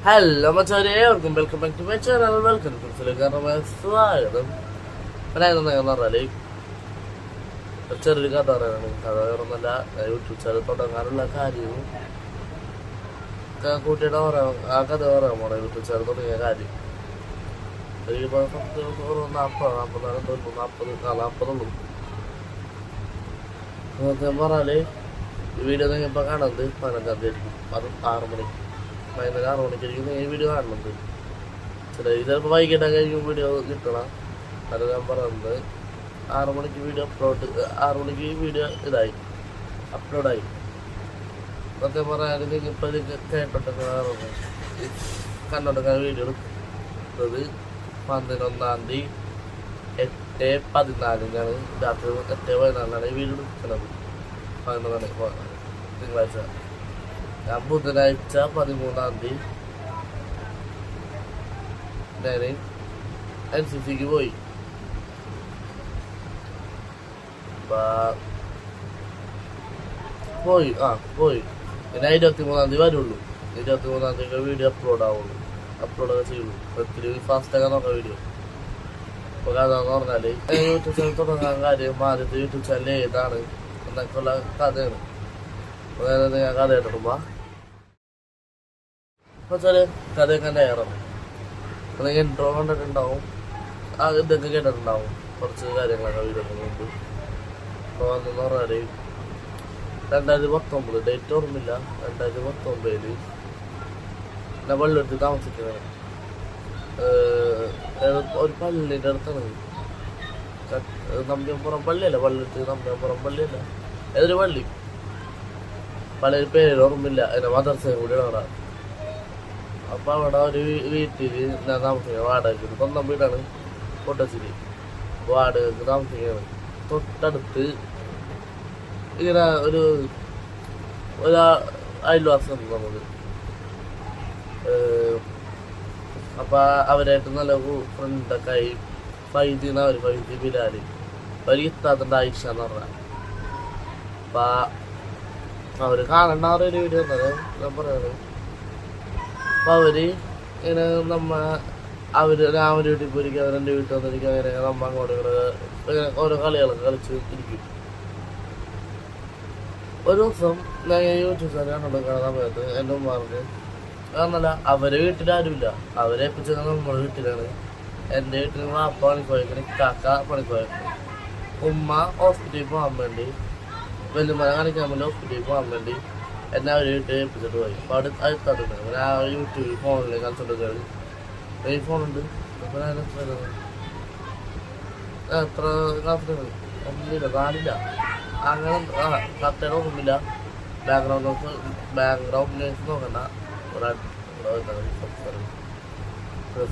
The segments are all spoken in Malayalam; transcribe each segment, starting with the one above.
ഹലോ മച്ചാനെ, welcome back to my channel. Welcome കാരണം സ്വാഗതം. പറഞ്ഞാല് ചെറിയൊരു കഥ പറയാനാണ്. കഥ വേറൊന്നല്ല, യൂട്യൂബ് ചാനൽ തുടങ്ങാനുള്ള കാര്യവും കൂട്ടിയിട്ട് പറയാം. ആ കഥ പറയാൻ പോണേ. യൂട്യൂബ് ചാനൽ തുടങ്ങിയ കാര്യം ഒരു 40 പറഞ്ഞാല് ഈ വീഡിയോ നിങ്ങളിപ്പോ കാണുന്നത് 15-ാം തീയതി അത് 6 മണിക്ക്, വൈകുന്നേരം 6 മണിക്കായിരിക്കും ഈ വീഡിയോ കാണുന്നത്. ചിലപ്പോൾ വൈകിട്ടായിരിക്കും വീഡിയോ കിട്ടണം. അത് ഞാൻ പറയുന്നത് 6 മണിക്ക് വീഡിയോ 6 മണിക്ക് വീഡിയോ അപ്ലോഡായി. സത്യം പറയാൻ നിങ്ങളിപ്പോൾ ഇത് കേട്ടോട്ടൊക്കെ കണ്ടോട്ടൊക്കെ വീഡിയോ എടുത്തത് 11-ാം തീയതി 8:14 രാത്രി 8:14 ഈ വീഡിയോ എടുക്കുന്നത്. 11 തിങ്കളാഴ്ച. ഞാൻ ബുധനാഴ്ച 13-ാം തീയതി നേരെ NCCക്ക് പോയി. പിന്നെ 23-ാം തീയതി വരുള്ളൂ. 23-ാം തീയതി വീഡിയോ അപ്ലോഡൊക്കെ ചെയ്യുള്ളൂ. ഒത്തിരി ഫാസ്റ്റൊക്കെ നോക്കാം വീഡിയോ. അപ്പോൾ കഥ എന്ന് പറഞ്ഞാൽ യൂട്യൂബ് ചാനൽ തുടങ്ങാൻ കാര്യം ആദ്യത്തെ യൂട്യൂബ് ചാനൽ ഏതാണ് എന്നൊക്കെ ഉള്ള കഥയാണ്. അതായത് ഞാൻ കഥ കേട്ടിട്ടുമ്പോ കഥയൊക്കെ നേരം അല്ലെങ്കിൽ ഇൻട്രോ കണ്ടിട്ടുണ്ടാവും, ഇതൊക്കെ കേട്ടിട്ടുണ്ടാവും, കുറച്ച് കാര്യങ്ങളൊക്കെ വീഡിയോക്ക് മുമ്പ്. അപ്പോൾ അതെന്ന് പറഞ്ഞാൽ 2019 ഡേറ്റ് ഓർമ്മയില്ല. 2019 ഞാൻ വെള്ളെടുത്ത് താമസിക്കുന്നത് ഒരു പള്ളിൻ്റെ അടുത്താണ്. നമ്പ്യാമ്പുറം പള്ളിയല്ല, വെള്ളെടുത്ത് നമ്പ്യാമ്പുറം പള്ളിയല്ല, ഏതൊരു പള്ളിയുടെ പേര് ഓർമ്മയില്ല. അതിൻ്റെ മദർസയും കൂടി അവിടെ. അപ്പം അവിടെ ഒരു വീട്ടിൽ ഞാൻ താമസിക്കുന്നത് വാടകയ്ക്ക്. സ്വന്തം വീടാണ് കൊട്ടശ്ശേരി. വാടകയ്ക്ക് താമസിക്കുകയാണ്. തൊട്ടടുത്ത് ഇങ്ങനെ ഒരു അയൽവാസം നമുക്ക്. അപ്പം അവരായിട്ട് നല്ല ഫ്രണ്ടൊക്കെ ആയി. ഫൈജി ബിലാല് അവർ ഇത്താത്തൻ്റെ ആയിഷ എന്ന് പറഞ്ഞാൽ. അപ്പം അവർ കാണണ്ട ഒരു വീഡിയോ ഉണ്ടത് ഞാൻ പറയണത്. അപ്പം അവർ ഇങ്ങനെ ഞാൻ ഒരു വീട്ടിൽ പോയിരിക്കും, അവരെൻ്റെ വീട്ടിൽ വന്നിരിക്കും. അങ്ങനെ നമ്മൾ അങ്ങോട്ട് ഇങ്ങനെ ഓരോ കളികളൊക്കെ കളിച്ച് ഇരിക്കും. ഒരു ദിവസം ഞാൻ യൂട്യൂബ് ചാനൽ കണ്ടുകൊടുക്കുന്ന സമയത്ത് എൻ്റെ ഉമ്മ പറഞ്ഞു, കാരണമല്ല അവരെ വീട്ടിലാരുമില്ല, അവരെ ഏൽപ്പിച്ചത് നമ്മുടെ വീട്ടിലാണ്. എൻ്റെ വീട്ടിൽ വാപ്പ പണിക്കോയക്കണി, കാക്ക പണിക്കോയക്കണി. ഉമ്മ ഹോസ്പിറ്റലിൽ പോകാൻ വേണ്ടി, വെല്ലുമല കാണിക്കാൻ വേണ്ടി ഹോസ്പിറ്റലിൽ പോകാൻ വേണ്ടി എന്നെ അവരെ വീട്ടിൽ ഏൽപ്പിച്ചിട്ട് പോയി. അപ്പോൾ അവിടെ അടുത്തുണ്ട്. പിന്നെ ആ യൂട്യൂബിൽ ഫോണിൽ കളിച്ചിട്ട് ഈ ഫോണുണ്ട്. അപ്പോൾ ഞാൻ എത്ര ക്ലാസ്സിലാണ് ഒന്നുമില്ല, കാണില്ല അങ്ങനെ. കത്തയുടെ ഒന്നുമില്ല. ബാക്ക്ഗ്രൗണ്ട് നോയ്സ് നോക്കണ്ട.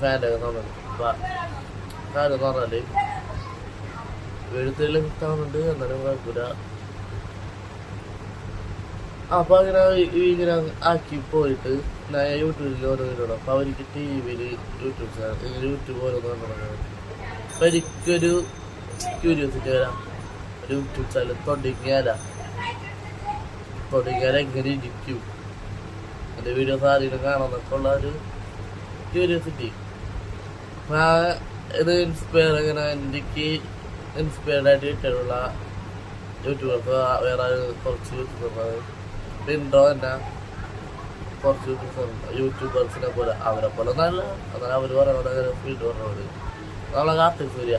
ഫാൻ്റെ ഒക്കെ നോക്കണം. അപ്പം കാര്യം എന്ന് പറഞ്ഞാൽ എഴുത്തിൽ കിട്ടാറുണ്ട്, എന്നാലും കുഴപ്പമില്ല. അപ്പം അങ്ങനെ ഇങ്ങനെ ആക്കി പോയിട്ട് ഞാൻ യൂട്യൂബിൽ ഓരോ വീഡിയോ. അപ്പം അവർക്ക് TV-യിൽ യൂട്യൂബ് ഓരോന്ന് കണ്ടുകൊടുക്കുന്നത്. അപ്പം എനിക്കൊരു ക്യൂരിയോസിറ്റി വരാം, ഒരു യൂട്യൂബ് ചാനൽ തുടങ്ങിയാൽ എങ്ങനെ ഇരിക്കും, എൻ്റെ വീഡിയോസ് ആരെങ്കിലും കാണാമെന്നൊക്കെ ഉള്ള ഒരു ക്യൂരിയോസിറ്റി. ഇത് ഇങ്ങനെ എനിക്ക് ഇൻസ്പയർഡായിട്ട് കിട്ടിയിട്ടുള്ള യൂട്യൂബർക്ക് വേറെ കുറച്ച് യൂട്യൂബർ ഇൻട്രോ തന്നെ കുറച്ച് യൂട്യൂബേഴ്സിനെ പോലെ അവരെ പോലെ നല്ല അതായത് അവർ പറയുന്നത് ഫീൽഡ് പറഞ്ഞത് നമ്മളെ കാർത്തിക് സൂര്യ,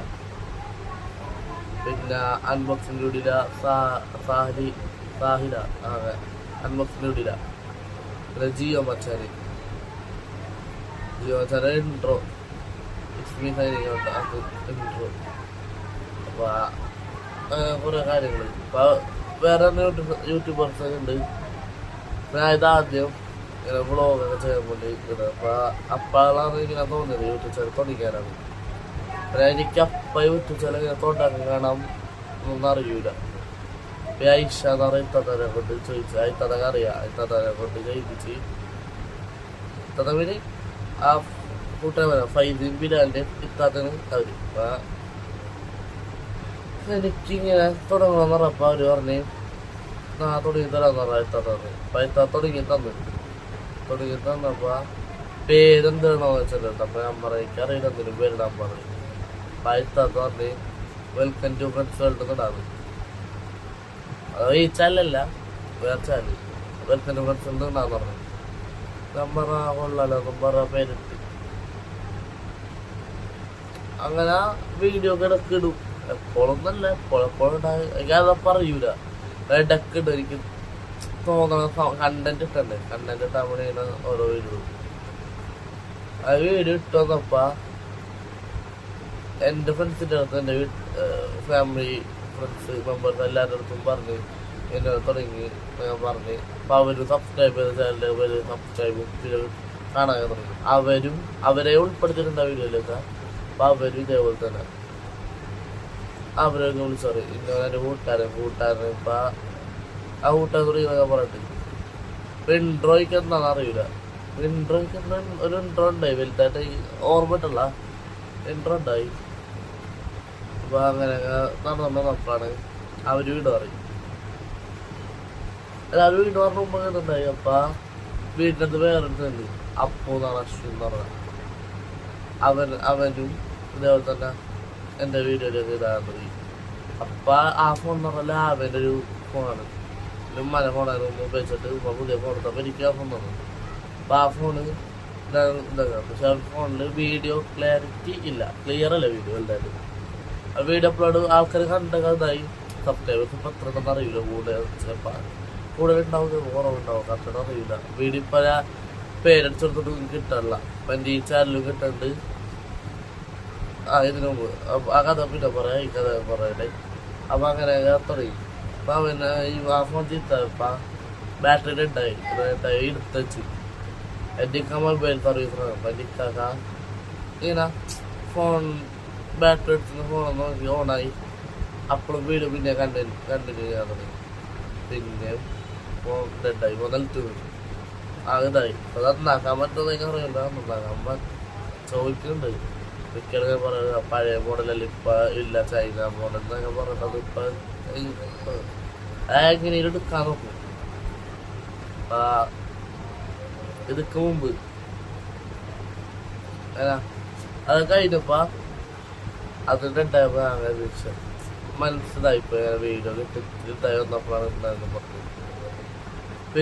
പിന്നെ അൺബോക്സിംഗ് വീഡില്ല സാഹില അൺബോക്സിംഗ് വീഡില്ല, പിന്നെ ജിയോ മച്ചാന് ഇൻട്രോ സൈനികമുണ്ട്, അത് ഇൻട്രോ. അപ്പോൾ കുറേ കാര്യങ്ങൾ. അപ്പോൾ വേറെ യൂട്യൂബേഴ്സൊക്കെ ഉണ്ട്. ഞാൻ ഇതാദ്യം ഇങ്ങനെ വ്ളോഗൊക്കെ ചെയ്യാൻ വേണ്ടി ഇരിക്കുന്നത്. അപ്പോഴാണ് ഇങ്ങനെ തോന്നിയത് യൂട്യൂബ് ചാനൽ തുടങ്ങിക്കാനാണ്. പിന്നെ എനിക്ക് യൂട്യൂബ് ചാനൽ ഇങ്ങനെ തുടങ്ങണം ഒന്നും അറിയൂല. പിന്നെ ഐഷ എന്ന് പറഞ്ഞ ഇത്തന്നെ കൊണ്ട് ചോദിച്ചു. ഇത്തതൊക്കെ അറിയാം. ഇത്തന്നെ കൊണ്ട് ചോദിച്ച് ഇത്തന്നെ ആ കൂട്ടുകാരാണ് ഫൈജി ബിലാലിൻ്റെ ഇത്താത്തന് അവർ. എനിക്കിങ്ങനെ തുടങ്ങണമെന്ന് പറഞ്ഞപ്പോൾ അവർ പറഞ്ഞ് തുടങ്ങി തരാമെന്ന് പറഞ്ഞാൽ ഇത്താത്ത പറഞ്ഞു. അപ്പം ഇത്താത്ത തുടങ്ങി തന്നപ്പോൾ പേരെന്താണോ വെച്ചിട്ടുണ്ട്. അപ്പൊ ഞാൻ പറയും എനിക്കറിയില്ല എന്തെങ്കിലും പേരിടാൻ പറയും. പായത്താത്ത പറഞ്ഞ് വെൽക്കം ടു ഫ്രണ്ട്സ് വേൾഡ് ഇടാറ്. അത് ഈ ചാനലല്ല, വേറെ channel welcome to friends world ഇടാന്ന് പറഞ്ഞു. നമ്പർ കൊള്ളാലോ, നമ്പർ പേരിട്ട് അങ്ങനെ വീഡിയോ ഒക്കെ ഇടക്ക് ഇടും. എപ്പോഴൊന്നല്ല, എപ്പോഴെപ്പോഴും എനിക്കത് പറയൂല. ഇടക്ക് ഇടും. എനിക്ക് തോന്നണ കണ്ടന്റ് ഇട്ടണ്ടേ, കണ്ടന്റ് ഇട്ടാൻ വേണ്ടിയാണ് ഓരോ വീഡിയോ. ആ വീഡിയോ ഇട്ട് വന്നപ്പ എൻ്റെ ഫ്രണ്ട്സിൻ്റെ അടുത്ത്, എൻ്റെ ഫാമിലി ഫ്രണ്ട്സ് മെമ്പേഴ്സ് എല്ലാവരുടെ അടുത്തും പറഞ്ഞ് എന്നോട് തുടങ്ങി. ഞാൻ പറഞ്ഞ് അപ്പൊ അവര് സബ്സ്ക്രൈബ് ചെയ്ത ചാനലിൽ അവര് സബ്സ്ക്രൈബും പിന്നെ കാണാൻ തുടങ്ങി. അവരെ ഉൾപ്പെടുത്തിയിട്ടുണ്ട് ആ വീഡിയോയിലൊക്കെ. അപ്പൊ അവരും ഇതേപോലെ തന്നെ അവരൊക്കെ വിളിച്ചറി ഇന്ന എൻ്റെ കൂട്ടുകാരൻ ഇപ്പൊ ആ കൂട്ടുകാരൻ തുടങ്ങിയൊക്കെ പറഞ്ഞിട്ട്. ഇപ്പൊ ഇൻട്രോയ്ക്ക് എന്താണെന്ന് അറിയില്ല. ഇൻട്രോയ്ക്ക് ഒരു ഇൻട്രോ ഉണ്ടായി, വലുതായിട്ട് ഓർമ്മയിട്ടുള്ള ഇൻട്രോ ഉണ്ടായി. അപ്പൊ അങ്ങനെ നടന്നു നോക്കാണ് അവര് വീട് പറയും. എല്ലാവരും വീട് പറഞ്ഞ മുമ്പ് ഉണ്ടായി. അപ്പൊ വീടിൻ്റെ അടുത്ത് വേറൊരുത്തുണ്ട്, അപ്പു എന്നാണ്, അശ്വിൻ എന്ന് പറഞ്ഞ അവനും ഇതേപോലെ തന്നെ എൻ്റെ വീഡിയോയിലേക്ക് ഇടാൻ തുടങ്ങി. അപ്പൊ ആ ഫോൺ എന്ന് പറഞ്ഞാൽ അവൻ്റെ ഒരു ഫോണാണ്, ഉമ്മൻ്റെ ഫോണായിരുന്നു. ഉപയോഗിച്ചിട്ട് പുതിയ ഫോൺ എടുത്തപ്പോൾ എനിക്ക് ആ ഫോൺ തന്നു. അപ്പൊ ആ ഫോണ് ഇതാക്കാം. പക്ഷെ ആ ഫോണിൽ വീഡിയോ ക്ലാരിറ്റി ഇല്ല, ക്ലിയർ അല്ല വീഡിയോ എന്തായാലും. ആ വീഡിയോ അപ്ലോഡ് ആൾക്കാർ കണ്ടൊക്കെ ഇതായി. സബ്സ്ക്രൈബേഴ്സ് ഇപ്പം എത്ര തന്നെ അറിയില്ല, കൂടുതൽ ഉണ്ടാവും, കുറവുണ്ടാവും, കറക്റ്റ് അറിയില്ല. വീഡിയോ ഇപ്പം പേരടിച്ചെടുത്തിട്ട് കിട്ടാനില്ല. അപ്പം എൻ്റെ ഈ ചാനലും കിട്ടുന്നുണ്ട്. ഇതിനു മുമ്പ് ആ കഥ പിന്നെ പറയാം, ഈ കഥ പറയട്ടെ. അപ്പം അങ്ങനെ തുടങ്ങി. അപ്പം പിന്നെ ഈ ആ ഫോൺ ചീത്തപ്പം ബാറ്ററി ഡെഡായി എടുത്ത് വെച്ച് എൻ്റെ മൊബൈൽ സർവീസ്. അപ്പം എൻ്റെ ഇങ്ങനെ ഫോൺ ബാറ്ററി എടുത്തുന്ന ഫോണൊന്ന് നോക്കി ഓണായി. അപ്പോഴും വീഡിയോ പിന്നെ കണ്ടിന്യൂ ചെയ്യാൻ തുടങ്ങി. പിന്നെ ഫോൺ ഡെഡായി, നിലത്ത് വീണു. ഇതായി. അത് നന്നാക്കാൻ പറ്റുമെന്ന് എനിക്ക് അറിയില്ല. നന്നാക്കാൻ ചോദിക്കുന്നുണ്ട്. മിക്കതൊക്കെ പറയുക പഴയ മോഡലല്ല, ഇപ്പം ഇല്ല ചൈന മോഡൽ എന്നൊക്കെ പറഞ്ഞത്. ഇപ്പം എങ്ങനെയും എടുക്കാൻ നോക്കും. ഇതൊക്കെ മുമ്പ് അത് കഴിഞ്ഞപ്പോ അതിൻ്റെ മനസ്സിലായിപ്പോ വീഡിയോ കിട്ടായി വന്നപ്പോഴാണ് ഉണ്ടായിരുന്നു പറഞ്ഞു.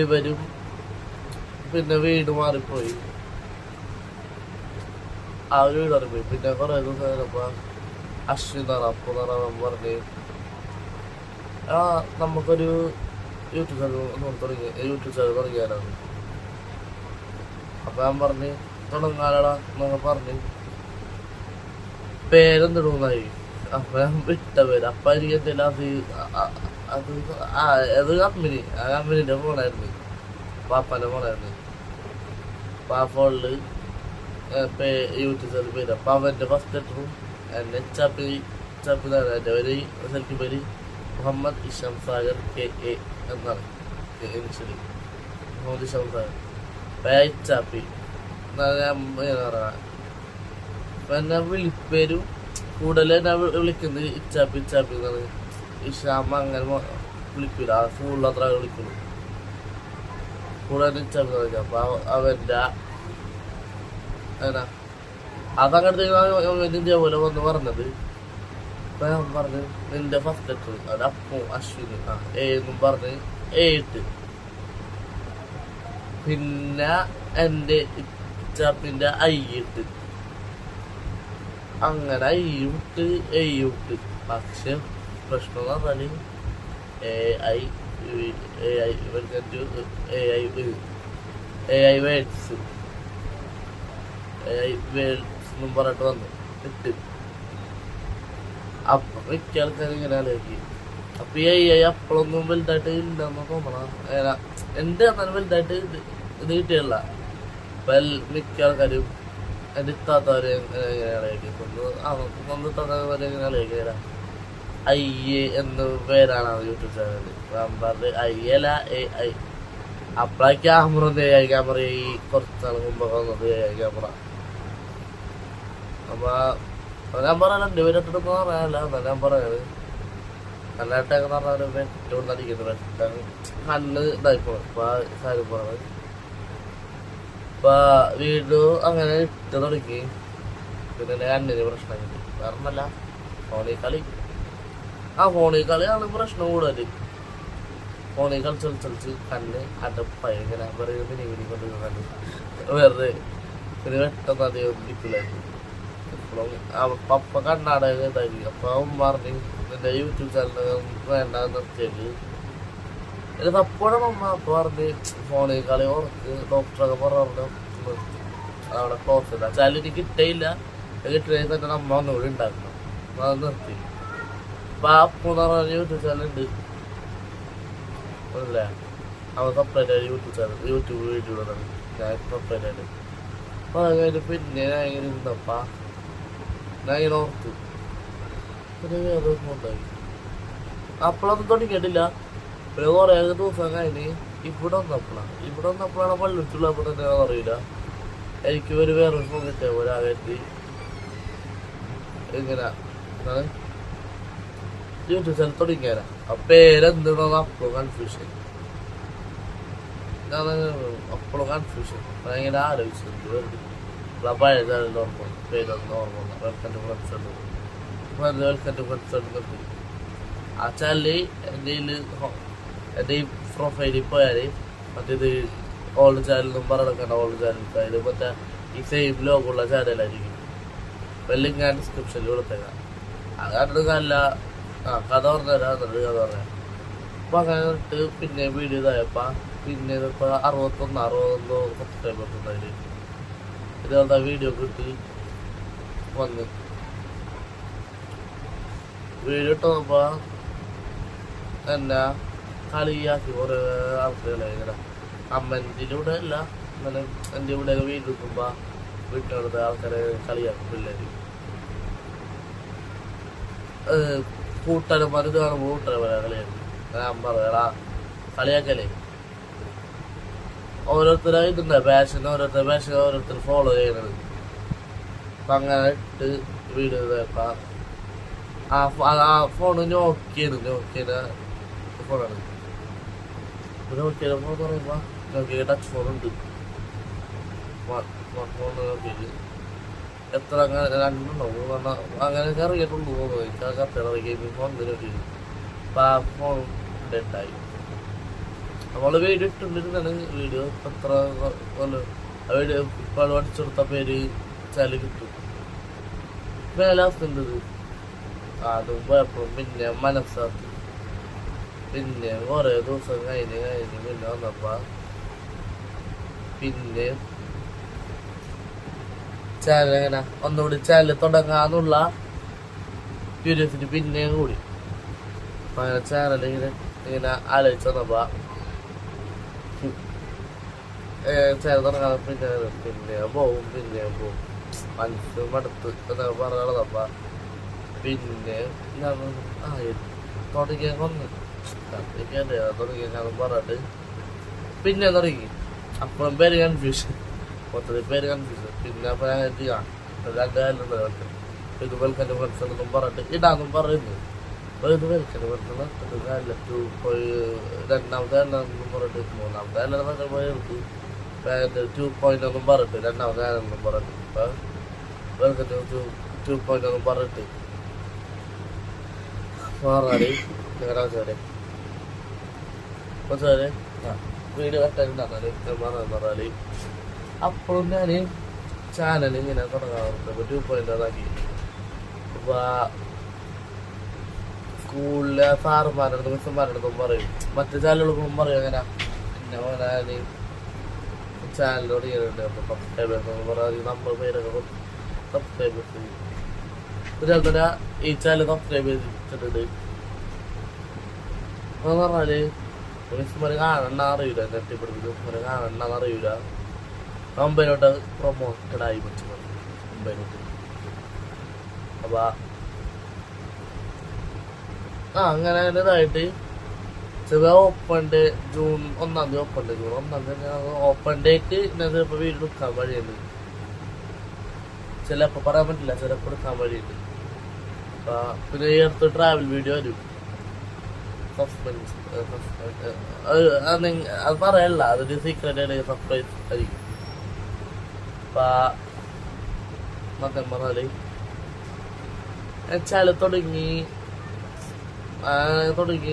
ഇവരും പിന്നെ വീട് മാറിപ്പോയി, ആ ഒരു വീട് മാറിപ്പോയി. പിന്നെ കുറെ ദിവസം കഴിഞ്ഞപ്പോ അശ്വിൻ അപ്പു പറഞ്ഞ് നമുക്കൊരു യൂട്യൂബ് ചാനൽ തുടങ്ങിയാലാണ്. അപ്പൊ ഞാൻ പറഞ്ഞ് തുടങ്ങാലടാ എന്നൊക്കെ പറഞ്ഞ് പേരെന്തിടുന്നായി. അപ്പൊ ഞാൻ വിട്ട പേര്. അപ്പൊ എനിക്ക് എന്തെങ്കിലും അത് കമ്പനി, ആ കമ്പനിന്റെ ഫോണായിരുന്നു, പാപ്പാന്റെ ഫോണായിരുന്നു. അപ്പൊ ആ ഫോണില് യൂട്യൂബ് ചാനൽ പേര്. അപ്പൊ അവന്റെ ഫസ്റ്റ് ലെറ്ററും എന്നെ ചപ്പി എൻ്റെ പേര് സെൽഫി പേര് മുഹമ്മദ് ഇഷാം സാഗർ KA എന്നാണ് ഇനിഷ്യലി. മുഹമ്മദ് ഇഷാം സാഗർ ചാപ്പി പറയാ. അപ്പൊ എന്നെ വിളിപ്പേരും കൂടുതൽ എന്നെ വിളിക്കുന്നത് ഇച്ചാപ്പി എന്നാണ്. ഇഷാമ അങ്ങനെ വിളിക്കൂല, ആ സ്കൂളിൽ അത്ര വിളിക്കുള്ളൂ. കൂടുതൽ ഇച്ചാപ്പി എന്ന്. അപ്പൊ അവന്റെ അതങ്ങനത്തെ ഇതേപോലെ വന്ന് പറഞ്ഞത്. അപ്പൊ ഞാൻ പറഞ്ഞു നിന്റെ ഫസ്റ്റ് ലെറ്റർ അത് അപ്പു അശ്വിന് എന്നും പറഞ്ഞ് ഇട്ട്. പിന്നെ എൻ്റെ ഇച്ചാപ്പിന്റെ ഇട്ട്. അങ്ങനെ ഇട്ട് ഇട്ട്. പക്ഷെ പ്രശ്നം എന്ന് പറഞ്ഞാല് AI വേർഡ്സ് എന്നും പറഞ്ഞിട്ട് വന്നു ഇട്ട്. അപ്പൊ മിക്ക ആൾക്കാരും ഇങ്ങനെ ആലോചിക്കും. അപ്പൊ ഈ അപ്പോഴൊന്നും വലുതായിട്ട് ഇല്ലെന്ന് തോന്നണം. എന്റെ എന്നാലും വലുതായിട്ട് ഇത് കിട്ടിയല്ല. അപ്പൊ മിക്ക ആൾക്കാരും എന്റെ ഇത്താത്തവരെ എങ്ങനെ ആലോചിക്കും, സ്വന്തം എങ്ങനെ ആലോചിക്കുക. എന്ന് പേരാണ് യൂട്യൂബ് ചാനൽ. ഞാൻ പറഞ്ഞ് അയ്യല AI. അപ്പഴാ ക്യാമറ AI ക്യാമറ ഈ കുറച്ച് നാൾ മുമ്പ് വന്നത് AI ക്യാമറ. അപ്പൊ ഞാൻ പറയാൻ എൻ്റെ പേരിട്ടിട്ട് പറയാനല്ല, എന്നാലും ഞാൻ പറയാണ് നല്ലതായിട്ടൊക്കെ പറഞ്ഞാൽ വെട്ടോണ്ട് അടിക്കുന്നത്. വെട്ടാൻ കണ്ണ് ഇതായിപ്പോ. അപ്പൊ കാര്യം പറയണത് അപ്പൊ വീണ്ടും അങ്ങനെ ഇട്ട് തുടങ്ങി. പിന്നെ എൻ്റെ കണ്ണിന് പ്രശ്നമായിട്ട് കാരണമല്ല ഫോണിൽ കളി. ഫോണിൽ കളിയാണ് പ്രശ്നം കൂടുതൽ. ഫോണിൽ കളിച്ച് കണ്ണ് അടപ്പായി ഇങ്ങനെ വെറുതെ മിനി കൊണ്ട് വെറുതെ പിന്നെ പെട്ടെന്ന് അധികം ഇരിക്കില്ലായിരുന്നു. പപ്പ കണ്ണാടക ഇതാക്കി. അപ്പൊ അവൻ പറഞ്ഞു നിന്റെ യൂട്യൂബ് ചാനൽ വേണ്ട നിർത്തിയത്. ഇത് തപ്പോടെ അമ്മ അപ്പൊ പറഞ്ഞ് ഫോണിൽ കളി ഉറക്ക് ഡോക്ടറൊക്കെ പറഞ്ഞു അവിടെ ക്ലോസ് ചെയ്ത ചാനൽ എനിക്ക് കിട്ടയില്ല. കിട്ടുകയും തന്നെ നമ്മ ഒന്നുകൂടി ഉണ്ടാക്കണം. അത് നിർത്തി. അപ്പൊ അപ്പെന്ന് പറഞ്ഞ യൂട്യൂബ് ചാനൽ ഉണ്ട് അല്ലേ. അവൻ സെപ്പറേറ്റ് ആയിട്ട് യൂട്യൂബ് വീഡിയോ ഇടുന്നത്. ഞാൻ സെപ്പറേറ്റ് ആയിട്ട്. അപ്പൊ അത് കഴിഞ്ഞ് പിന്നെ ഞാൻ ഇങ്ങനെ ഇരുന്നപ്പാ ഞാൻ ഇങ്ങനെ ഓർത്തു പിന്നെ വേറെ ഉണ്ടായി. അപ്പോഴൊന്നും തുടങ്ങിയിട്ടില്ല. പിന്നെ കുറേ ദിവസം കഴിഞ്ഞ് ഇവിടെ വന്നപ്പോഴാണ് പള്ളിട്ടുള്ളപ്പോൾ തന്നെ അറിയില്ല. എനിക്ക് ഒരു വേറൊരു ഫോൺ കിട്ടിയ പോലെ ആകത്തി ഇങ്ങനെ യൂട്യൂബ് ചാനൽ തുടങ്ങിയാലാ. ആ പേരെന്താണോ അപ്പോഴും കൺഫ്യൂഷൻ. അപ്പോഴും കൺഫ്യൂഷൻ ഭയങ്കര ആലോചിച്ചിട്ടുണ്ട്. വെറുതെ പഴയ ചാനലിൽ ഓർമ്മ പേരൊന്നും ഓർമ്മ വെൽക്കം ടു ഫ്രണ്ട്സ് നിർത്തി. ആ ചാനല് എൻ്റെ ഈ പ്രൊഫൈലിൽ പോയാൽ മറ്റേത് ഓൾഡ് ചാനലൊന്നും പറഞ്ഞെടുക്കണ്ട. ഓൾഡ് ചാനൽ മറ്റേ ഈ സെയിം ലോഗുള്ള ചാനലായിരിക്കും. വെല്ലിങ് ഞാൻ ഡിസ്ക്രിപ്ഷനിൽ കൊടുത്തേക്കാം. അതാണ് നല്ല കഥ പറഞ്ഞുതരാം. എന്നിട്ട് കഥ പറയാം. അപ്പം അങ്ങനെ ഇട്ട് പിന്നെ വീഡിയോ ഇതായപ്പോൾ പിന്നെ ഇതിപ്പോൾ 61 സബ്സ്ക്രൈബേഴ്സ് ഉണ്ടായില്ല. ഇതുപോലത്തെ വീഡിയോ കിട്ടി വന്ന് വീഡിയോ ഇട്ടപ്പോൾ എന്നെ കളിയാക്കി കുറേ ആൾക്കാരെ ഇങ്ങനെ കമൻറ്റിലൂടെ അല്ല ഇങ്ങനെ എൻ്റെ ഇവിടെ വീഡിയോ എടുക്കുമ്പോൾ വീട്ടിനടുത്ത് ആൾക്കാരെ കളിയാക്കും. പിള്ളേർ കൂട്ടന്മാർ ഇത് കാണുമ്പോൾ കൂട്ടന്മാരെ കളിയാക്കും. ഞാൻ പറയാ കളിയാക്കല്ലേ ഓരോരുത്തരെ ഇതുണ്ട് പാഷൻ. ഓരോരുത്തർ ഫോളോ ചെയ്യുന്നത്. അപ്പം അങ്ങനെ ഇട്ട് വീഡിയോ ഇതപ്പോ ആ ഫോണ് നോക്കിയുടെ ഫോണാണ്. നോക്കിയുടെ ഫോൺ എന്ന് പറയുമ്പോൾ നോക്കിയ ടച്ച് ഫോണുണ്ട്. സ്മാർട്ട് ഫോൺ നോക്കിയിട്ട് എത്ര അങ്ങനെ 2 അങ്ങനെയൊക്കെ ഇറങ്ങിയിട്ടുള്ളൂ തോന്നുന്നു. കറക്റ്റ് ഗെയിമിങ് ഫോൺ നോക്കിയിട്ട് അപ്പം ആ ഫോൺ ഡെഡായി. നമ്മള് വീഡിയോ ഇട്ടുകൊണ്ടിരുന്നാണ്. വീഡിയോ എത്ര വീഡിയോ ഇപ്പോൾ പഠിച്ചെടുത്ത പേര് ചാല് കിട്ടും. മേലാസ്തുണ്ടത് അതും പോയപ്പോൾ പിന്നെ മനസ്സാക്കി. പിന്നെ കുറേ ദിവസം കഴിഞ്ഞ് പിന്നെ വന്നപ്പോ പിന്നെ ചാനൽ എങ്ങനെ ഒന്നുകൂടി ചാനൽ തുടങ്ങാന്നുള്ള ക്യൂരിയോസിറ്റി പിന്നെയും കൂടി. അപ്പൊ അങ്ങനെ ചാനൽ ഇങ്ങനെ ആലോചിച്ച് വന്നപ്പോ ചാനൽ തുടങ്ങാതെ പിന്നെ പോവും മനസ്സ് മടുത്ത് എന്നൊക്കെ പറഞ്ഞപ്പ പിന്നെ തുടങ്ങിയ പറഞ്ഞിട്ട് പിന്നെ തുടങ്ങി. അപ്പോഴും പേര് കൺഫ്യൂഷൻ. മൊത്തത്തിൽ പേര് കൺഫ്യൂഷൻ. പിന്നെ അപ്പൊ ഞാൻ ചെയ്യാം 2 കാലുണ്ട്. ഇത് വെൽക്കം ടു ഫ്രണ്ട്സ് എന്നൊന്നും പറഞ്ഞിട്ട് ഇടാന്നും പറയുന്നു. ഇത് വെൽക്കം ടു ഫ്രണ്ട്സ് കാലില്ല 2.2 പറഞ്ഞിട്ട് 3ാമത്തെ പോയി 2 ഒന്നും പറഞ്ഞിട്ട് 2ാമത്തെ കാലൊന്നും പറഞ്ഞിട്ട് ഇപ്പൊ വെൽക്കം ടു 2 ഒന്നും പറഞ്ഞിട്ട് മാറാടി നിങ്ങളുടെ വീഡിയോ കട്ടായിട്ടുണ്ടാകുന്നാല് പറഞ്ഞാല് അപ്പോഴും ഞാൻ ചാനൽ ഇങ്ങനെ തുടങ്ങാറുണ്ട്. 2 ആക്കി. അപ്പൊ സ്കൂളിലെ സാറുമാരുടെ മിസ്സുമാരുടെ പറയും, മറ്റു ചാനലുകൾക്കും പറയും അങ്ങനെ പിന്നെ ഞാൻ ചാനലോട് ചെയ്യുന്നുണ്ട്. അപ്പൊ സബ്സ്ക്രൈബേഴ്സ് പറയാം നമ്മുടെ പേരൊക്കെ സബ്സ്ക്രൈബേഴ്സ് ഇതുപോലെ തന്നെ ഈ ചാനൽ സബ്സ്ക്രൈബ് ചെയ്തിട്ടുണ്ട്. എന്ന് പറഞ്ഞാല് മിസ്സുമാര് കാണണ്ട അറിയില്ല. നെറ്റിപ്പെടുത്തി മിസ്സുമാര് കാണണ്ടെന്ന് അറിയില്ല. മുമ്പൈലോട്ട് പ്രൊമോട്ടഡ് ആയി പറ്റും മുമ്പൈലോട്ട്. അപ്പൊ അങ്ങനെ ഇതായിട്ട് ചെറിയ open day June 1 open day. June 1 open ഡേക്ക് ഇന്നത് ഇപ്പൊ വീട് എടുക്കാൻ വഴിയുണ്ട്. ചിലപ്പോ പറയാൻ പറ്റില്ല, ചിലപ്പോ എടുക്കാൻ വഴിയുണ്ട്. പിന്നെ ഈ അടുത്ത് ട്രാവൽ വീഡിയോ വരും. സസ്പെൻസ് അത് പറയല്ല, അതൊരു സീക്രട്ട് ആയിട്ട് സർപ്രൈസ് ആയിരിക്കും. അപ്പൊ മകൻ പറഞ്ഞാല് ചാല് തുടങ്ങി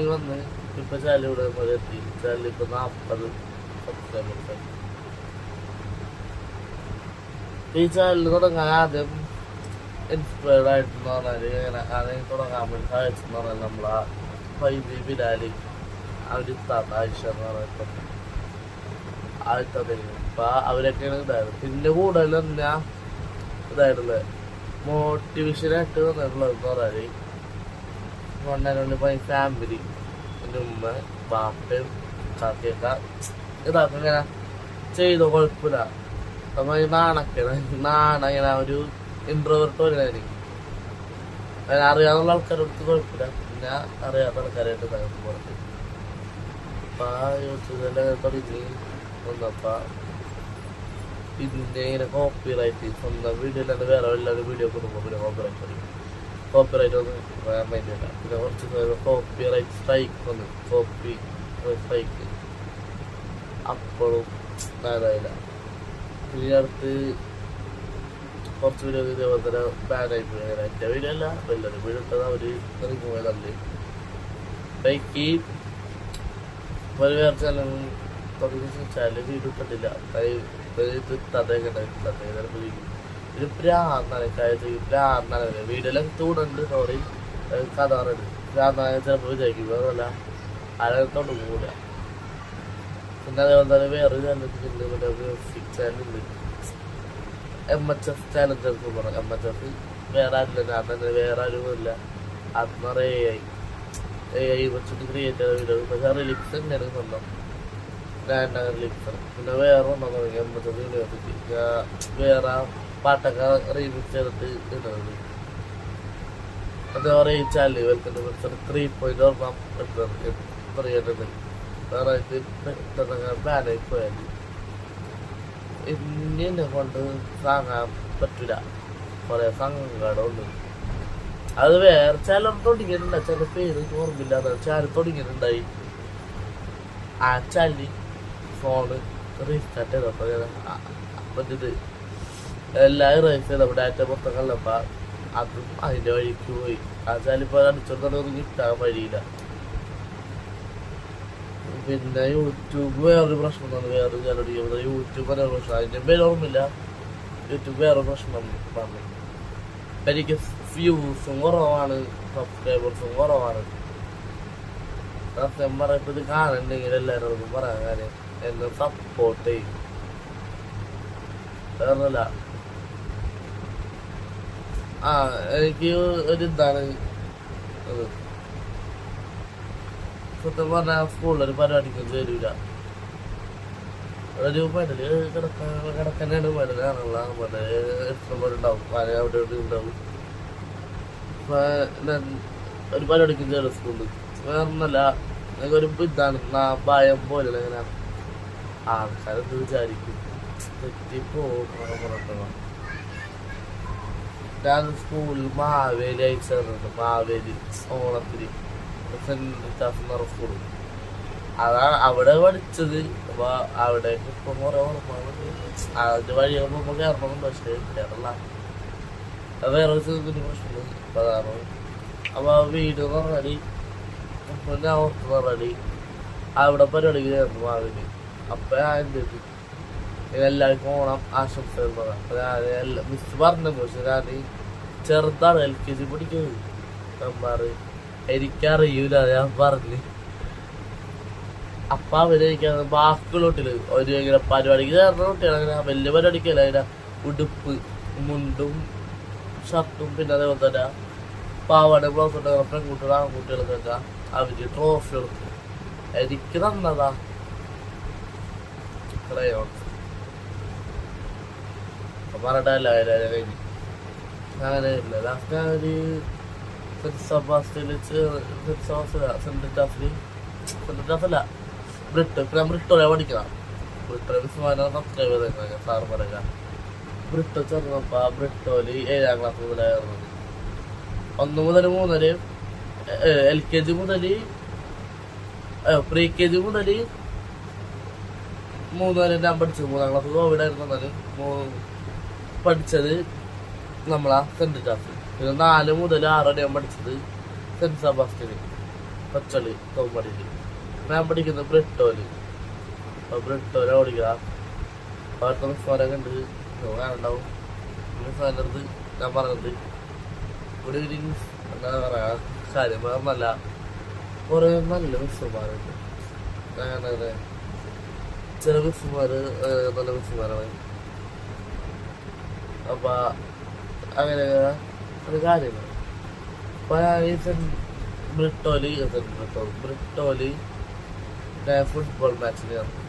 വന്ന് ഇപ്പൊ ചാല് ഇവിടെ എത്തി. ചാല് ഇപ്പൊ 40 സബ്സ്ക്രൈബേഴ്സ്. ഈ ചാനൽ തുടങ്ങാൻ ആദ്യം ഇൻസ്പയർഡ് ആയിട്ടെന്ന് പറഞ്ഞാല് ആദ്യം തുടങ്ങാൻ വേണ്ടി സഹായിച്ചെന്ന് പറഞ്ഞാൽ നമ്മളാ ഫൈബി ബിലാല് അവരിത്താത്ത ആയിഷ എന്ന് പറഞ്ഞിട്ട് ആദ്യത്തെ അപ്പൊ അവരൊക്കെയാണ് ഇതായത്. പിന്നെ കൂടുതൽ തന്നെ ഇതായിട്ടുള്ളത് മോട്ടിവേഷനായിട്ട് വന്നിട്ടുള്ളതെന്ന് പറഞ്ഞാല് കൊണ്ടുവരുന്ന ഫാമിലി, എൻ്റെ ഉമ്മ ബാപ്പയും കാക്കയൊക്കെ ഇതാക്കും ഇങ്ങനെ ചെയ്തോ കുഴപ്പമില്ല. അപ്പൊ ഈ ഇങ്ങനെ ഒരു ഇൻട്രോവേർട്ട് പോലെയാണ്. അറിയാവുന്ന ആൾക്കാരടുത്ത് കുഴപ്പമില്ല, പിന്നെ അറിയാത്ത ആൾക്കാരായിട്ട് ഇതാകും പുറത്ത്. അപ്പൊ യൂട്യൂബിലെല്ലാം തുടങ്ങി വന്നപ്പോ പിന്നെ ഇങ്ങനെ കോപ്പി റൈറ്റ് സ്വന്തം വീഡിയോ അല്ലാണ്ട് വേറെ എല്ലാവരും വീഡിയോ കൊടുക്കുമ്പോൾ പിന്നെ കോപ്പി റൈറ്റ് ഒന്നും വേണ്ടിയില്ല. പിന്നെ കുറച്ച് കോപ്പി റൈറ്റ് സ്ട്രൈക്ക് വന്നു, കോപ്പി സ്ട്രൈക്ക് അപ്പോഴും അതായില്ല. പിന്നെ അടുത്ത് കുറച്ച് വീഡിയോ ഇതേപോലെ തന്നെ ബാനായി പോയി. അങ്ങനെ എൻ്റെ വീഡിയോ അല്ല, എല്ലാവരും വീഡിയോ ഇട്ടത് അവര് ഇറങ്ങിപ്പോയതല്ലേ. ബൈക്ക് ഒരു വേറെ ചാനൽ തുടങ്ങി വീഡിയോ ഇട്ടിട്ടില്ല. ഒരു പ്രാന്നാണ് വീഡിയോയിലും തൂടുണ്ട്. സോറി കഥ പറയുന്നത് പ്രാന്നായ ചിലപ്പോൾ വിചാരിക്കും വേറല്ല അതൊന്നും കൂല. പിന്നെ അതേപോലെ തന്നെ വേറൊരു ചാനലുണ്ട്, മറ്റേ മ്യൂസിക് ചാനലുണ്ട്, MHF ചാനൽ ചെറുപ്പം പറഞ്ഞു. MHF വേറെ ആരില്ല, ഞാൻ തന്നെ വേറെ ആരുമില്ല. അത് AI വെച്ചിട്ട് ക്രിയേറ്റ് ചെയ്ത വീഡിയോ. പക്ഷെ റിലിക്സ് തന്നെയാണ് സ്വന്തം ലിപ്സ്. പിന്നെ വേറെ ഒന്നും തുടങ്ങി MHF യൂണിവേഴ്സിറ്റി വേറെ പാട്ടൊക്കെ റീമിക്സ് ചെയ്തിട്ട് ഇടുന്നത്. അതേപോലെ ഈ ചാനൽ വെൽക്കം 3.0 പറയുന്നുണ്ട്. വേറെ ബാനായി പോയാൽ ഇനി എന്നെ കൊണ്ട് താങ്ങാൻ പറ്റൂല, കുറെ സങ്കടമുണ്ട്. അത് വേറെ ചാനൽ തുടങ്ങിയിട്ടുണ്ടായി, ചില പേര് ഓർമ്മില്ലാതെ ചാനൽ തുടങ്ങിയിട്ടുണ്ടായി. ആ ചാനൽ ഫോണ് റീസ്റ്റാർട്ട് ചെയ്തപ്പോ മറ്റേത് എല്ലാം റൈസ് ചെയ്തപ്പോ ഡാറ്റ മൊത്തം കണ്ടപ്പോ അതും അതിന്റെ വഴിക്ക് പോയി. ആ ചാനലിപ്പോ അടിച്ചോടൊന്നും കിട്ടാൻ വഴിയില്ല. പിന്നെ യൂട്യൂബ് വേറൊരു പ്രശ്നം എന്നാണ്, വേറൊരു ചാനൽ യൂട്യൂബ് വേറെ പ്രശ്നം, അതിന്റെ പേര് ഓർമ്മില്ല. യൂട്യൂബ് വേറെ പ്രശ്നം പറഞ്ഞു. എനിക്ക് വ്യൂസും കുറവാണ്, സബ്സ്ക്രൈബേഴ്സും കുറവാണ്. സത്യം പറയപ്പോ ഇത് കാണുന്നുണ്ടെങ്കിൽ എല്ലാവരോടും പറയാൻ കാര്യം എന്നെ സപ്പോർട്ട് ചെയ്യും. വേറല്ല എനിക്ക് ഒരിതാണ് അത്. സത്യം പറഞ്ഞാൽ സ്കൂളിലൊരു പരിപാടിക്കൊന്നും വരില്ല. ഒരു മെഡല് കിടക്കാനാണ് മെഡലാണുള്ള ഇഷ്ടംപോലെ ഉണ്ടാവും, അവിടെ ഇവിടെ ഉണ്ടാവും. ഒരു പരിപാടിക്കും ചേരും സ്കൂളിൽ. വേറൊന്നല്ല, ഒരു ഇതാണ് ഭയം പോലെ ഇങ്ങനെ ആൾക്കാരെന്ത് വിചാരിക്കും, തെറ്റിപ്പോകും. ഞാൻ സ്കൂളിൽ മാവേലി അയച്ചിട്ടുണ്ട്, മാവേലി ഓണത്തിന് സെന്റ് സ്റ്റാഫ് സ്കൂള്. അതാണ് അവിടെ പഠിച്ചത്. അപ്പൊ അവിടേക്ക് ഇപ്പം കുറെ ഓർമ്മ അതിന്റെ വഴിയാകുമ്പോ കയറണം. പക്ഷേ കേരള വേറൊരു പ്രശ്നം അപ്പൊ അതാണ്. അപ്പൊ വീട് എന്ന് പറഞ്ഞാല് ഞാൻ ഓർത്ത് പറഞ്ഞാല് അവിടെ പരിപാടിക്ക് ചേർന്നു മാവേലി. അപ്പൊ ഞാൻ എന്ത് എല്ലാവർക്കും ഓണം ആശംസകൾ പറയാം. അപ്പൊ ഞാൻ മിസ് പറഞ്ഞു, പക്ഷെ ഞാൻ ചെറുതാണ്, LKG പഠിക്കുന്നത്. എനിക്കറിയൂല, ഞാൻ പറഞ്ഞു. അപ്പൊ അവരെനിക്കത് ബാക്കിയുള്ള കുട്ടികള് ഒരു ഇങ്ങനെ പരിപാടിക്ക് ചേർന്ന കുട്ടികൾ അങ്ങനെ വലിയ പരിപാടിക്കല്ല, അതിന്റെ ഉടുപ്പ് മുണ്ടും ഷർട്ടും പിന്നെ അതേപോലെ തന്നെ പാവാട ബ്ലൗസ് ഉണ്ടാകുന്ന പെൺകുട്ടികൾ ആൺകുട്ടികൾക്കൊക്കെ അവര് ട്രോഫി കൊടുക്കും. എനിക്ക് തന്നതാ പറഞ്ഞിട്ടല്ല കഴിഞ്ഞ് അങ്ങനെ ഇല്ല. ലാസ്റ്റ് ഞാൻ ഒരു ബ്രിട്ടോലെ പഠിക്കണം. ബ്രിട്ടോലെ സബ്സ്ക്രൈബ് ചെയ്തേക്ക സാറ് പറയാ. ബ്രിട്ടോ ചേർന്നപ്പോ ബ്രിട്ടോല് 7ാം ക്ലാസ് മുതലായിരുന്നു. 1 മുതൽ 3 വരെ LKG മുതല് pre-KG മുതല് 3 വരെ ഞാൻ പഠിച്ചത്. 3ാം ക്ലാസ് കോവിഡ് ആയിരുന്നു. പഠിച്ചത് നമ്മളാ സെന്റ് ജാസ്. പിന്നെ 4 മുതൽ 6 വരെ ഞാൻ പഠിച്ചത് സെന്റ് സെബാസ്റ്റ്യന് കൊച്ചളി തോമ്പടിയിൽ. ഞാൻ പഠിക്കുന്നത് ബ്രിട്ടോല്. അപ്പൊ ബ്രിട്ടോല ഓടിക്കുക. അവിടുത്തെ മിസ്മാരൊക്കെ ഉണ്ട്, ഞാനുണ്ടാവും. മിസ്മാരുടെ അടുത്ത് ഞാൻ പറഞ്ഞത് ഗുഡ് ഈവനിങ് എന്താ പറയാ, കാര്യം പറഞ്ഞല്ല, കുറെ നല്ല മിസ്സുമാരുണ്ട്. അങ്ങനെ ചില മിസ്സുമാര് നല്ല മിസ്സുമാരാണ്. അപ്പൊ അങ്ങനെ ഒരു കാര്യങ്ങൾ. അപ്പൊ ബ്രിട്ടോല് ഫുട്ബോൾ മാച്ചിന് ഇറങ്ങി.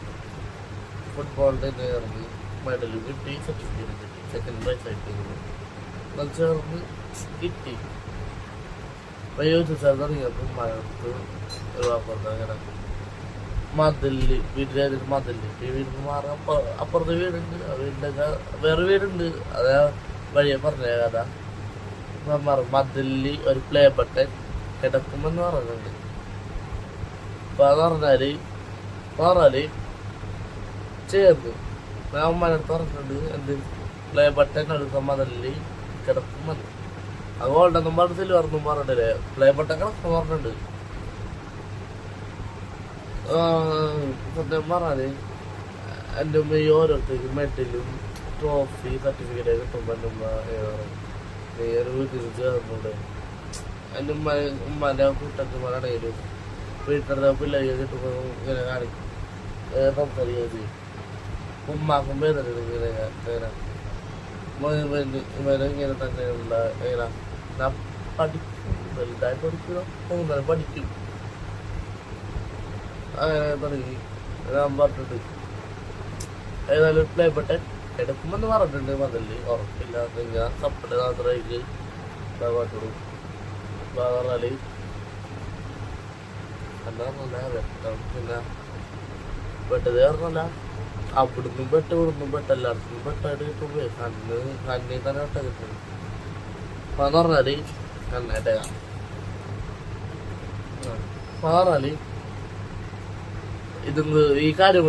ഫുട്ബോളിന്റെ ഇറങ്ങി മെഡൽ കിട്ടി, സർട്ടിഫിക്കറ്റ് കിട്ടി, സെക്കൻഡ് പ്രൈസ് ആയിട്ട് ചേർന്ന് കിട്ടി. അപ്പൊ ചോദിച്ചാൽ തുടങ്ങിയപ്പോൾ മഴത്ത് ഒരു അപ്പുറത്ത് അങ്ങനെ മതില്, വീട്ടിലെ മതില്, ഈ വീടിന് മാറാൻ അപ്പുറത്തെ വീടുണ്ട്. ആ വീടിന്റെ വേറെ വീടുണ്ട്, അതാ വഴിയെ പറഞ്ഞ കഥ. മതില് ഒരു പ്ലേ ബട്ടൺ കിടക്കുമെന്ന് പറഞ്ഞിട്ടുണ്ട്. അപ്പൊ അത് പറഞ്ഞാല് ചേർന്ന് ഞാൻ ഉമ്മനടുത്ത് പറഞ്ഞിട്ടുണ്ട്, എന്ത് പ്ലേ ബട്ടൺ എടുക്കാൻ മതില് കിടക്കുമെന്ന്. അത് ഗോൾഡെന്നും പറഞ്ഞ സിൽവർന്നും പറഞ്ഞിട്ടില്ലേ, പ്ലേ ബട്ടൺ കിടക്കും പറഞ്ഞിട്ടുണ്ട്. സത്യം പറഞ്ഞാല് എൻ്റെ ഉമ്മ ഈ ഓരോരുത്തർക്കും മെഡലും ട്രോഫി സർട്ടിഫിക്കറ്റ് കിട്ടുമ്പോ എൻ്റെ ഉമ്മ നീ ഒരു വീട്ടിൽ ചേർന്നുണ്ട്. എൻ്റെ ഉമ്മാൻ്റെ കൂട്ടന്മാരാണെങ്കിലും വീട്ടിലെ പിള്ളേർക്ക് കിട്ടുമ്പോൾ ഇങ്ങനെ കാണിക്കും, സംസാരിക്കുക ചെയ്യും. ഉമ്മാക്കും വേദന ഇങ്ങനെ തന്നെയുള്ള ഞാൻ പഠിക്കും, വലുതായി പഠിക്കും. അങ്ങനെ തുടങ്ങി ഞാൻ പറഞ്ഞിട്ടുണ്ട്. ഏതായാലും പ്ലേ ബട്ടൺ എടുക്കുമെന്ന് പറഞ്ഞിട്ടുണ്ട്. മതല് ഉറപ്പില്ല, ഞാൻ സപ്പറേറ്റ് മാത്രമായിട്ട് പാട്ടിടും. പറഞ്ഞാല് എന്താ വെട്ടം. പിന്നെ വെട്ടത് പറഞ്ഞല്ല, അവിടുന്നും വെട്ട ഇവിടുന്നും വെട്ട എല്ലായിടത്തും വെട്ടായിട്ട് കിട്ടുമ്പോ കണ്ണി തന്നെ വെട്ട കിട്ടും. അപ്പൊ എന്ന് പറഞ്ഞാല് കണ്ണേട്ട പറഞ്ഞാല് ഇതൊന്ന് ഈ കാര്യം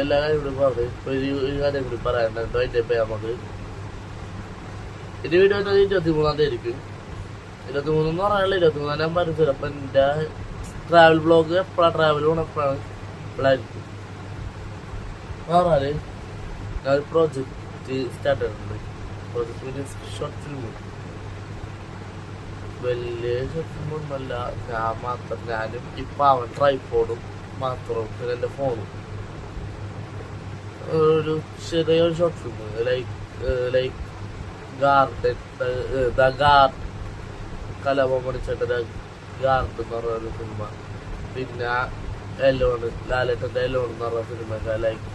എല്ലാ കാര്യം കൂടി പറഞ്ഞു. ഇപ്പൊ ഈ കാര്യം കൂടി പറയാനുണ്ട്. അതിന്റെ ഇപ്പൊ നമുക്ക് ഇത് വീഡിയോ 23-ാം തീയതി ആയിരിക്കും. 23 എന്ന് പറയാനുള്ള 23-ാം ഞാൻ പറഞ്ഞു. ചിലപ്പോ എന്റെ ട്രാവൽ ബ്ലോഗ് എപ്പോഴാണ് ട്രാവൽ പോകണം, എപ്പോഴായിരിക്കും പറഞ്ഞാല് ഞാൻ ഒരു പ്രോജക്റ്റ് സ്റ്റാർട്ട് ചെയ്തിട്ടുണ്ട്. പ്രോജക്റ്റ് ഷോർട്ട് ഫിലിം, വലിയ ഷോർട്ട് ഫിലിമൊന്നുമല്ല. ഞാനും ഇപ്പൊ അവൻ ട്രൈപോഡും മാത്രം, പിന്നെ എൻ്റെ ഫോണും, ഒരു ചെറിയൊരു ഷോർട്ട് ഫിലിം ലൈക്ക് ഗാർഡൻ കലാഭവമണിച്ചേട്ടൻ്റെ ഗാർഡൻ എന്ന് പറഞ്ഞൊരു സിനിമ. പിന്നെ എല്ലോണ് ലാലേട്ടൻ്റെ എല്ലോൺ എന്ന് പറഞ്ഞ സിനിമ ലൈക്ക്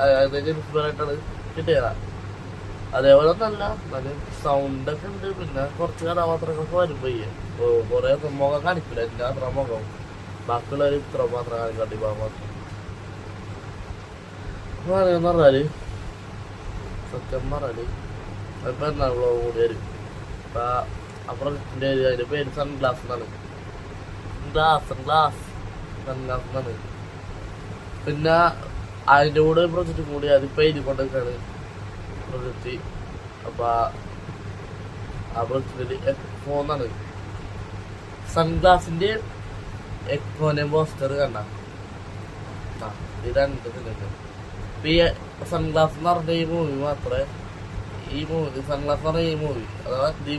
അതൊക്കെ ഇൻസ്പയറായിട്ടാണ് കിട്ടിയതാ. അതേപോലെ നല്ല നല്ല സൗണ്ടൊക്കെ ഉണ്ട്. പിന്നെ കുറച്ച് കഥാപാത്രങ്ങളൊക്കെ വരുമ്പോ കുറെ മുഖം കാണിക്കില്ല, എൻ്റെ അത്ര മുഖം ബാക്കിയുള്ളവർ ഇത്ര മാത്രം കാണിക്കാട്ടി മാത്രം എന്ന് പറഞ്ഞാല് സത്യം പറഞ്ഞാല് ഇപ്പൊ എന്നാ വ്ളോഗ് കൂടി വരും. ഇപ്പൊ അപ്പുറം അതിന്റെ പേര് സൺഗ്ലാസ് എന്നാണ്. സൺഗ്ലാസ് എന്നാണ്. പിന്നെ അതിന്റെ കൂടെ പ്രൊജക്റ്റ് കൂടി അതിപ്പോ എഴുതിക്കൊണ്ടൊക്കെയാണ് പ്രൊജക്റ്റ്. അപ്പൊ ആ പ്രൊജക്റ്റില് എക്സ്പോ എന്നാണ്. സൺഗ്ലാസിന്റെ എക്സ്പോനെ പോസ്റ്റർ കണ്ട ഇത് രണ്ട് സിനിമ. ഈ സൺഗ്ലാസ് എന്ന് പറഞ്ഞ ഈ മൂവി മാത്രമേ സൺഗ്ലാസ് എന്ന് പറഞ്ഞ ഈ മൂവി അഥവാ ഈ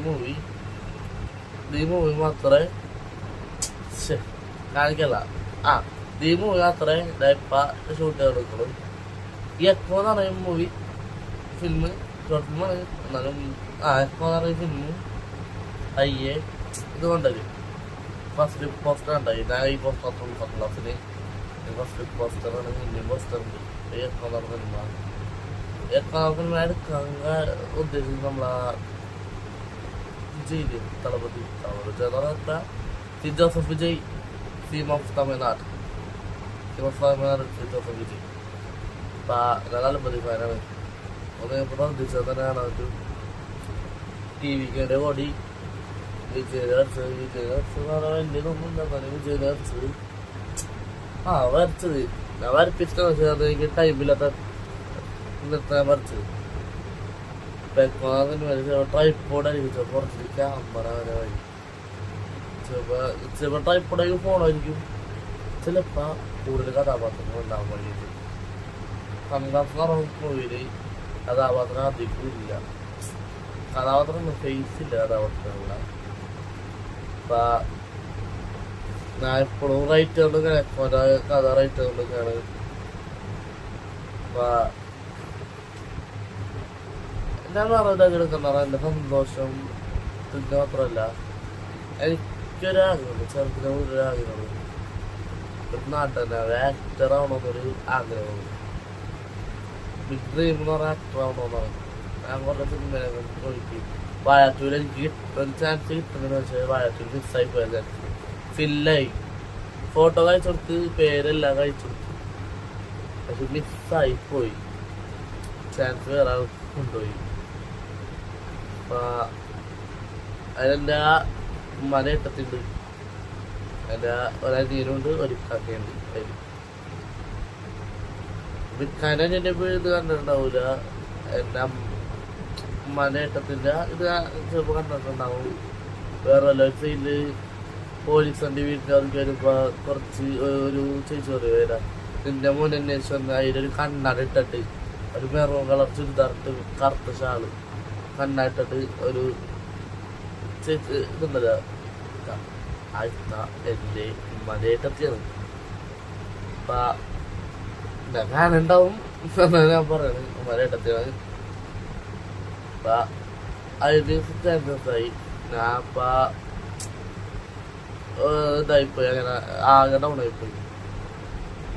മൂവി മാത്രമേ കാണിക്കല്ല. ഈ മൂവി മാത്രമേ ഇപ്പ ഷൂട്ട് ചെയ്തെടുക്കുള്ളൂ. ഈ എക്സ്പോ എന്ന് പറയുന്ന മൂവി ഫിലിം ഷോർട്ട് ഫിലിമാണ്. എന്നാലും എക്സ്പോ എന്ന് പറയുന്ന ഫിലിം അയ്യേ ഇതുകൊണ്ടത് ഫസ്റ്റ് ലുക്ക് പോസ്റ്റർ ഉണ്ടായി. ഞാൻ ഈ പോസ്റ്റർ സൺഗ്ലാസിന് ഫസ്റ്റ് ലുക്ക് പോസ്റ്ററാണ്. ഇന്ത്യൻ പോസ്റ്റർ ഉണ്ട്. ഈ എക്സ്പോ എന്ന് പറഞ്ഞ സിനിമ എടുക്കാൻ ഉദ്ദേശിച്ചത് നമ്മളാ വിജയ് തളപതി ജോസഫ് വിജയ്, സീം ഓഫ് തമിഴ്നാട് ജോസഫ് വിജയ്. അപ്പൊ തളപതി ഫാനാണ്. ഒന്ന് പ്രവർത്തിച്ചത് തന്നെയാണ് ഒരു ടിവിക്ക് ഓടി വിജയ് വലിയതൊന്നും വിജയ് വരച്ചത് വരച്ചത് ഞാൻ വരപ്പിച്ചിട്ടാണ്. പക്ഷെ അത് എനിക്ക് ടൈമില്ലാത്ത നിർത്താൻ വരച്ചത്. ട്രൈപ്പോർഡായിരിക്കും, ചിലപ്പോൾ കുറച്ച് ക്യാമറ വരെ വരും, ചിലപ്പോൾ ട്രൈപ്പോർഡായിരിക്കും, ഫോണായിരിക്കും, ചിലപ്പോൾ കൂടുതൽ കഥാപാത്രങ്ങൾ ഉണ്ടാകാൻ വേണ്ടിയിട്ട്. സംഘാസ് മൂവിയില് കഥാപാത്രം അധികം ഇല്ല, കഥാപാത്രം ഫേസ് ഇല്ല കഥാപാത്രങ്ങളില്ല. അപ്പൊ ഞാൻ എപ്പോഴും റൈറ്റ് കൊണ്ട് ഓരോ കഥ റൈറ്റ് കൊണ്ടൊക്കെയാണ്. അപ്പൊ ഞാൻ പറയുന്നത് എടുക്കുന്ന എന്റെ സന്തോഷം പിന്നെ മാത്രമല്ല, എനിക്കൊരാഗ്രഹമുണ്ട്, ചെറുതിന് ഒരു ആഗ്രഹമുണ്ട്, ഒരു നാട്ടന്നെ ആക്ടർ ആവണമെന്നൊരു ആഗ്രഹമുണ്ട്. ബിഗ് ഡ്രീം എന്ന് പറഞ്ഞ ആക്ടർ ആവണമെന്നാണ്. ഞാൻ കുറേ സിനിമയിലൊക്കെ ചോദിക്കും. വാഴത്തൂര് എനിക്ക് ഒരു ചാൻസ് കിട്ടുന്നതെന്ന് വെച്ചാൽ വാഴത്തൂര് മിസ്സായി പോയ ചാൻസ് ഫില്ലായി. ഫോട്ടോ കഴിച്ചു കൊടുത്ത്, പേരെല്ലാം കഴിച്ചു കൊടുത്തു, പക്ഷെ മിസ്സായി പോയി. ചാൻസ് വേറെ ആൾ കൊണ്ടുപോയി. അപ്പൊ അതിലെൻ്റെ ഉമ്മാനെ ഏട്ടത്തിണ്ട്, എൻ്റെ ഒരനിയനുണ്ട്, ഒരു ഇക്കാക്കയുണ്ട്. അതിൽ ഇക്കാനെ എൻ്റെ ഇത് കണ്ടിട്ടുണ്ടാവൂല, എൻ്റെ ഉമ്മാനെ ഏട്ടത്തിൻ്റെ ഇത് ചിലപ്പോൾ കണ്ടിട്ടുണ്ടാവും. വേറെ വല്ല സൈഡില് പോലീസ് വണ്ടി വീട്ടിലേക്ക് വരുമ്പോ കുറച്ച് ഒരു ചേച്ചി പറയുക, നിന്റെ മോൻ അന്വേഷിച്ച് വന്ന് അതിലൊരു കണ്ണട ഇട്ടിട്ട്, ഒരു മെറൂൺ കളർ ചുരിദാറിട്ട് കറുത്ത ഷാള് കണ്ണായിട്ടിട്ട് ഒരു ചേച്ചി ഇതുണ്ടല്ലോ, എൻ്റെ ഉമ്മാൻ്റെ ഏട്ടത്തിയാണ്. അപ്പൊ ഞാനുണ്ടാവും ഞാൻ പറയണത് ഉമ്മാൻ്റെ ഏട്ടത്തിയാണ്. അപ്പൊ അതിന് ചാൻസസായി. ഞാൻ അപ്പ ഇതായിപ്പോയി, അങ്ങനെ ആകെ ഡൗൺ ആയിപ്പോയി.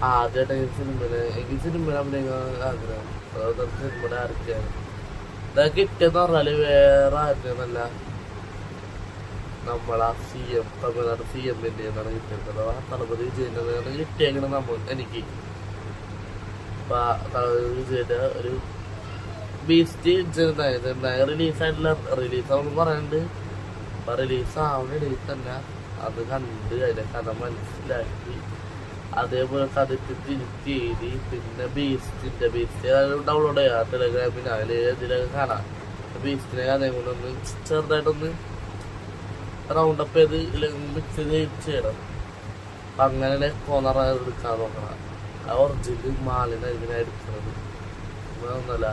ആദ്യമായിട്ട് എനിക്ക് സിനിമ അഭിനയിക്കാൻ ആഗ്രഹം. സിനിമയുടെ ആരൊക്കെയാണ് ഇതൊക്കെ കിട്ടിയെന്ന് പറഞ്ഞാല് വേറെ ആരുടെയെന്നല്ല, നമ്മളാ CM തമിഴ്നാട് CM-ന്റെ എന്നാണ് കിട്ടിയത്. തളപതി വിജയനാണ് കിട്ടിയേക്കണം എനിക്ക്. അപ്പൊ തളപതി വിജയന്റെ ഒരു ബീസ്റ്റ് റിലീസായിട്ടില്ല, റിലീസാവെന്ന് പറയാനുണ്ട്. അപ്പൊ റിലീസാവുന്ന തന്നെ അത് കണ്ട് അതിന്റെ കഥ മനസ്സിലാക്കി അതേപോലെ കഥയ്ക്ക് തിരുത്തി എഴുതി. പിന്നെ ബീസ്റ്റ് ഡൗൺലോഡ് ചെയ്യാം ടെലഗ്രാമിന്, അതിൽ ഇതിലൊക്കെ കാണാം. ബീസ്റ്റിനെ കഥയും കൊണ്ടൊന്ന് ചെറുതായിട്ടൊന്ന് റൗണ്ടപ്പ് ചെയ്ത് മിക്സ് ചെയ്യണം. അപ്പൊ അങ്ങനെ കോന്നറ എടുക്കാൻ നോക്കണം. ആ ഒറിജിനൽ മാലിനായിരിക്കും ഞാൻ എടുക്കുന്നത്. ഒന്നല്ല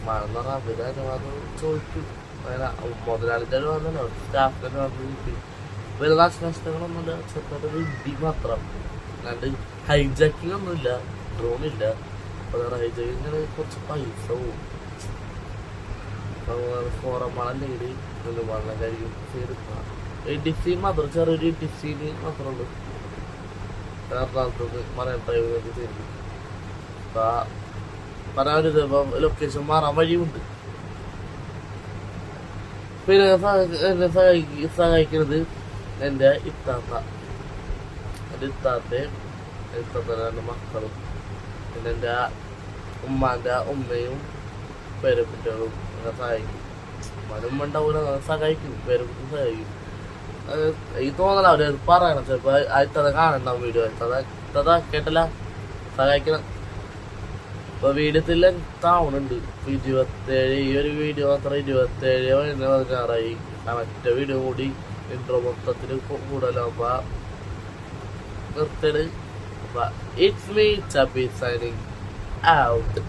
മാലെന്ന് പറഞ്ഞാൽ അവര് അനുവാദം ചോദിക്കും. അങ്ങനെ മുതലാളിൻ്റെ അനുവാദമല്ലോ, സ്റ്റാഫിൻ്റെ അനുവാദം കിട്ടി. വലിയ നാശനഷ്ടങ്ങളൊന്നുമില്ല, ചെറുതായിട്ടൊരു ഇടി മാത്രം. അല്ലാണ്ട് ഹൈജാക്കിങ് ഒന്നുമില്ല, ഡ്രോണില്ല. അപ്പൊ ഹൈജാക്കിങ്ങിന് കുറച്ച് പൈസ പോകും. ഫോറമാളല്ലെങ്കിൽ വെള്ളമാളായിരിക്കും ചെയ്തെടുക്കണം. ഡിസി മാത്രം, ചെറിയൊരു ഡിസിന് മാത്രമുള്ളൂ എറണാകുളത്ത് മറൈൻ ഡ്രൈവിനൊക്കെ ചെയ്തു. അപ്പൊ പറയാനൊരു ലൊക്കേഷൻ മാറാൻ വഴിയുണ്ട്. പിന്നെ എന്നെ സഹായിക്കുന്നത് എൻ്റെ ഇത്താത്ത, എൻ്റെ ഇത്താത്തയും രണ്ട് മക്കളും, പിന്നെ എൻ്റെ ഉമ്മാൻ്റെ ഉമ്മയും പേരക്കുട്ടികളും അങ്ങനെ സഹായിക്കും. ഉമ്മാനും ഉമ്മ ഉണ്ടാവില്ല, സഹായിക്കും, പേരക്കുട്ടി സഹായിക്കും. ഈ തോന്നല അവര് പറയണം. ചിലപ്പോ ഇത്തത കാണണ്ടാവും വീഡിയോ, ഇത്തത കേട്ടല്ല സഹായിക്കണം. ഇപ്പൊ വീഡിയോത്തില്ല താവണുണ്ട് 27, ഈ ഒരു വീഡിയോ മാത്രം 27/16 മറ്റേ വീഡിയോ കൂടി ഇൻട്രോ മൊത്തത്തിൽ കൂടുതലാവുമ്പോ നിർത്തട്. It's me Chappi signing out.